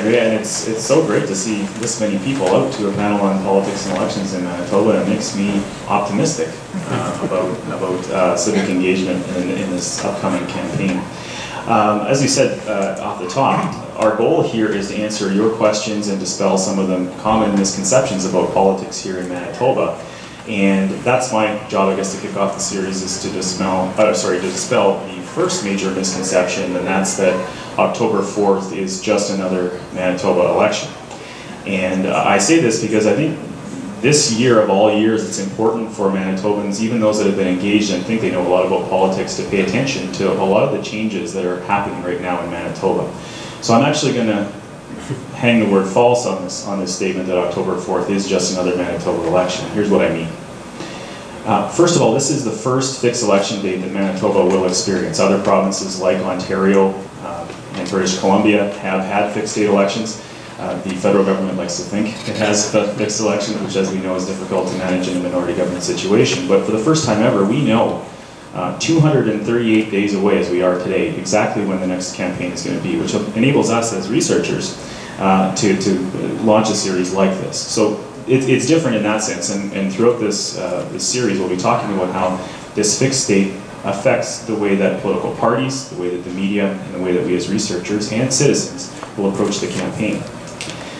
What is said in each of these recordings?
agree, and it's so great to see this many people out to a panel on politics and elections in Manitoba. It makes me optimistic about civic engagement in this upcoming campaign. As you said off the top, our goal here is to answer your questions and dispel some of the common misconceptions about politics here in Manitoba. And that's my job, I guess, to kick off the series, is to dispel the first major misconception, and that's that October 4th is just another Manitoba election. And I say this because I think this year of all years, it's important for Manitobans, even those that have been engaged and think they know a lot about politics, to pay attention to a lot of the changes that are happening right now in Manitoba. So I'm actually going to hang the word false on this statement that October 4th is just another Manitoba election. Here's what I mean. First of all, this is the first fixed election date that Manitoba will experience. Other provinces like Ontario and British Columbia have had fixed date elections. The federal government likes to think it has fixed elections, which, as we know, is difficult to manage in a minority government situation. But for the first time ever, we know 238 days away, as we are today, exactly when the next campaign is going to be, which enables us as researchers to launch a series like this. So it's different in that sense, and throughout this series we'll be talking about how this fixed date affects the way that political parties, the way that the media, and the way that we as researchers and citizens will approach the campaign.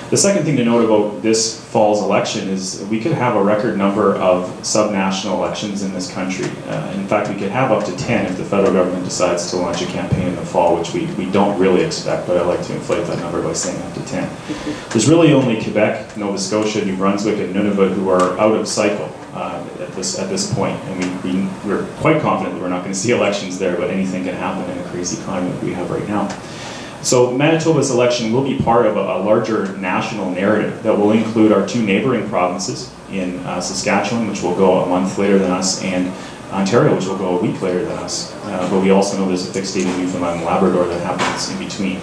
The second thing to note about this fall's election is we could have a record number of subnational elections in this country. In fact, we could have up to 10 if the federal government decides to launch a campaign in the fall, which we don't really expect, but I like to inflate that number by saying up to 10. There's really only Quebec, Nova Scotia, New Brunswick, and Nunavut who are out of cycle at this point. And we're quite confident that we're not going to see elections there, but anything can happen in a crazy climate that we have right now. So Manitoba's election will be part of a larger national narrative that will include our two neighboring provinces in Saskatchewan, which will go a month later than us, and Ontario, which will go a week later than us. But we also know there's a fixed date in Newfoundland and Labrador that happens in between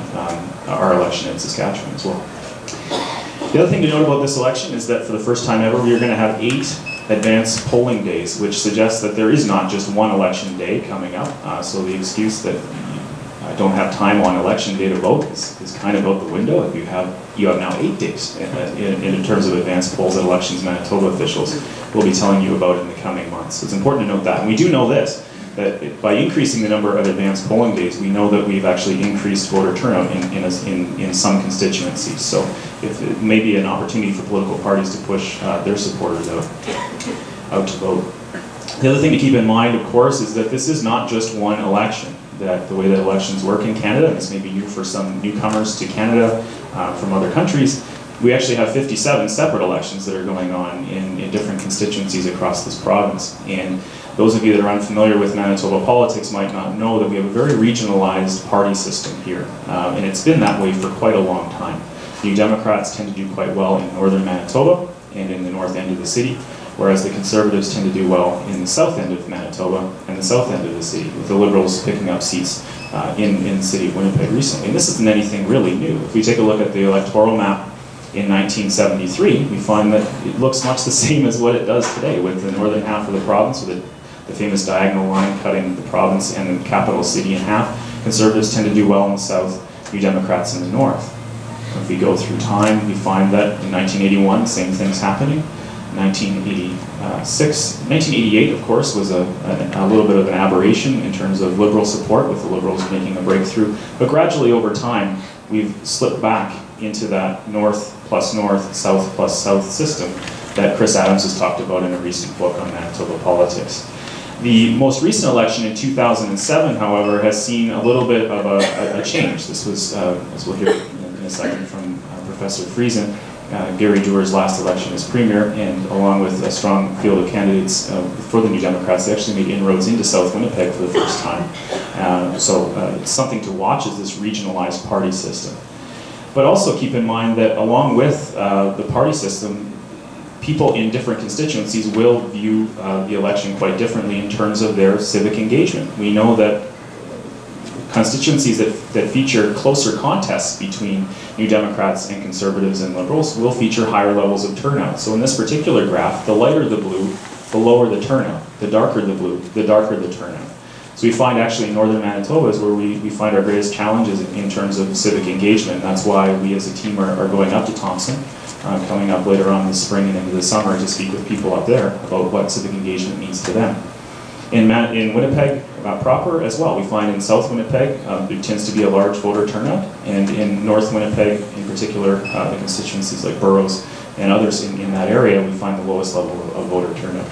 our election in Saskatchewan as well. The other thing to note about this election is that for the first time ever, we are going to have 8 advanced polling days, which suggests that there is not just one election day coming up. So the excuse that I don't have time on election day to vote is kind of out the window. You have now 8 days in terms of advanced polls that Elections Manitoba officials will be telling you about in the coming months. So it's important to note that. And we do know this, that by increasing the number of advanced polling days, we know that we've actually increased voter turnout in some constituencies. So it may be an opportunity for political parties to push their supporters out to vote. The other thing to keep in mind, of course, is that this is not just one election. That the way that elections work in Canada, and this may be new for some newcomers to Canada from other countries, we actually have 57 separate elections that are going on in different constituencies across this province. And those of you that are unfamiliar with Manitoba politics might not know that we have a very regionalized party system here. And it's been that way for quite a long time. New Democrats tend to do quite well in northern Manitoba and in the north end of the city, whereas the Conservatives tend to do well in the south end of Manitoba and the south end of the city, with the Liberals picking up seats in the city of Winnipeg recently. And this isn't anything really new. If we take a look at the electoral map in 1973, we find that it looks much the same as what it does today, with the northern half of the province, with the famous diagonal line cutting the province and the capital city in half. Conservatives tend to do well in the south, New Democrats in the north. If we go through time, we find that in 1981, same thing's happening. 1988, of course, was a little bit of an aberration in terms of Liberal support, with the Liberals making a breakthrough. But gradually over time, we've slipped back into that north plus north, south plus south system that Chris Adams has talked about in a recent book on Manitoba politics. The most recent election in 2007, however, has seen a little bit of a change. This was, as we'll hear in a second from Professor Friesen, Gary Doerr's last election as Premier, and along with a strong field of candidates for the New Democrats, they actually made inroads into South Winnipeg for the first time. So it's something to watch, is this regionalized party system. But also keep in mind that along with the party system, people in different constituencies will view the election quite differently in terms of their civic engagement. We know that constituencies that feature closer contests between New Democrats and Conservatives and Liberals will feature higher levels of turnout. So in this particular graph, the lighter the blue, the lower the turnout. The darker the blue, the darker the turnout. So we find actually in northern Manitoba is where we find our greatest challenges in terms of civic engagement. That's why we as a team are going up to Thompson, coming up later on this spring and into the summer to speak with people up there about what civic engagement means to them. In Winnipeg proper as well, we find in South Winnipeg there tends to be a large voter turnout, and in North Winnipeg in particular, the constituencies like Burroughs and others in that area, we find the lowest level of voter turnout.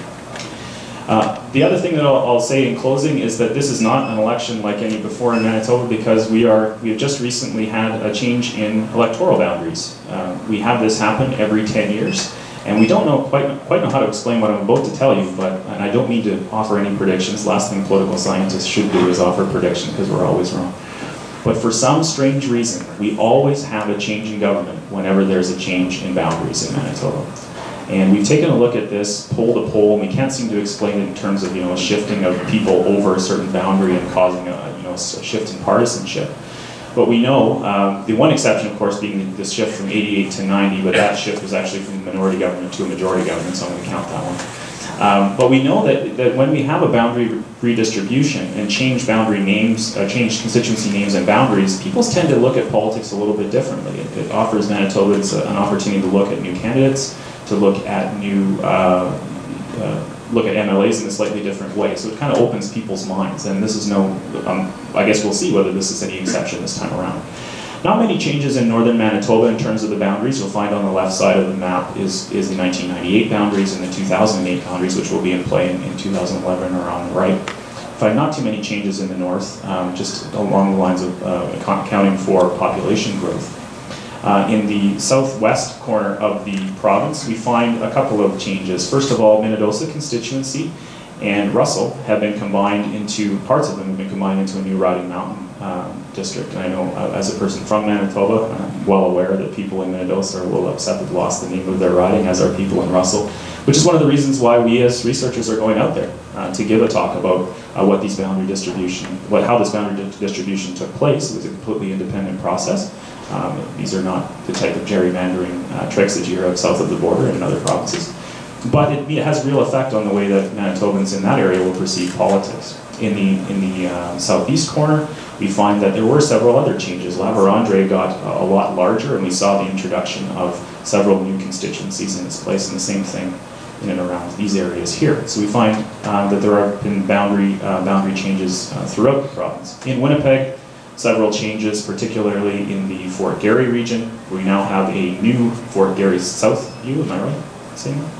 The other thing that I'll say in closing is that this is not an election like any before in Manitoba, because we have just recently had a change in electoral boundaries. We have this happen every 10 years, and we don't quite know how to explain what I'm about to tell you, and I don't mean to offer any predictions. Last thing political scientists should do is offer predictions, because we're always wrong. But for some strange reason, we always have a change in government whenever there's a change in boundaries in Manitoba. And we've taken a look at this pole to pole, and we can't seem to explain it in terms of a shifting of people over a certain boundary and causing a shift in partisanship. But we know, the one exception of course being the shift from 88 to 90, but that shift was actually from minority government to a majority government, so I'm going to count that one. But we know that when we have a boundary redistribution and change boundary names, change constituency names and boundaries, people tend to look at politics a little bit differently. It offers Manitobans an opportunity to look at new candidates, to look at new, look at MLAs in a slightly different way. So it kind of opens people's minds, and this is I guess we'll see whether this is any exception this time around. Not many changes in northern Manitoba in terms of the boundaries. You'll find on the left side of the map is the 1998 boundaries and the 2008 boundaries, which will be in play in 2011 are on the right. Find not too many changes in the north, just along the lines of accounting for population growth. In the southwest corner of the province, we find a couple of changes. First of all, Minnedosa constituency and Russell have been combined into, parts of them have been combined into a new Riding Mountain district. And I know as a person from Manitoba, I'm well aware that people in Minnedosa are a little upset that they lost the name of their riding, as are people in Russell, which is one of the reasons why we as researchers are going out there to give a talk about what these boundary distribution, how this boundary distribution took place. It was a completely independent process. These are not the type of gerrymandering tricks that you hear of south of the border and in other provinces. But it has real effect on the way that Manitobans in that area will perceive politics. In the southeast corner, we find that there were several other changes. La Vérendrye got a lot larger, and we saw the introduction of several new constituencies in its place, and the same thing in and around these areas here. So we find that there have been boundary changes throughout the province. In Winnipeg, several changes, particularly in the Fort Garry region. We now have a new Fort Garry South View, am I right saying that?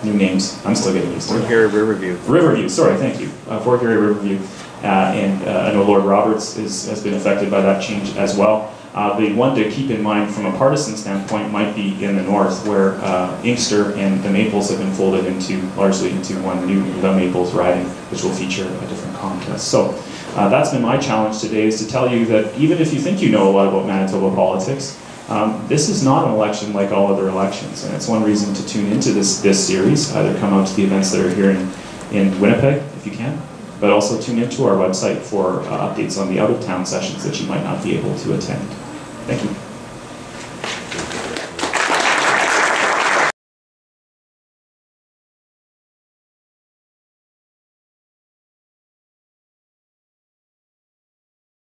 New names, I'm still getting used to it. Fort Garry Riverview. Riverview, sorry, thank you. Fort Garry Riverview. And I know Lord Roberts has been affected by that change as well. The one to keep in mind from a partisan standpoint might be in the north, where Inkster and the Maples have been folded largely into one new The Maples riding, which will feature a different contest. So that's been my challenge today, is to tell you that even if you think you know a lot about Manitoba politics, this is not an election like all other elections, and it's one reason to tune into this series. Either come out to the events that are here in Winnipeg, if you can, but also tune into our website for updates on the out-of-town sessions that you might not be able to attend. Thank you.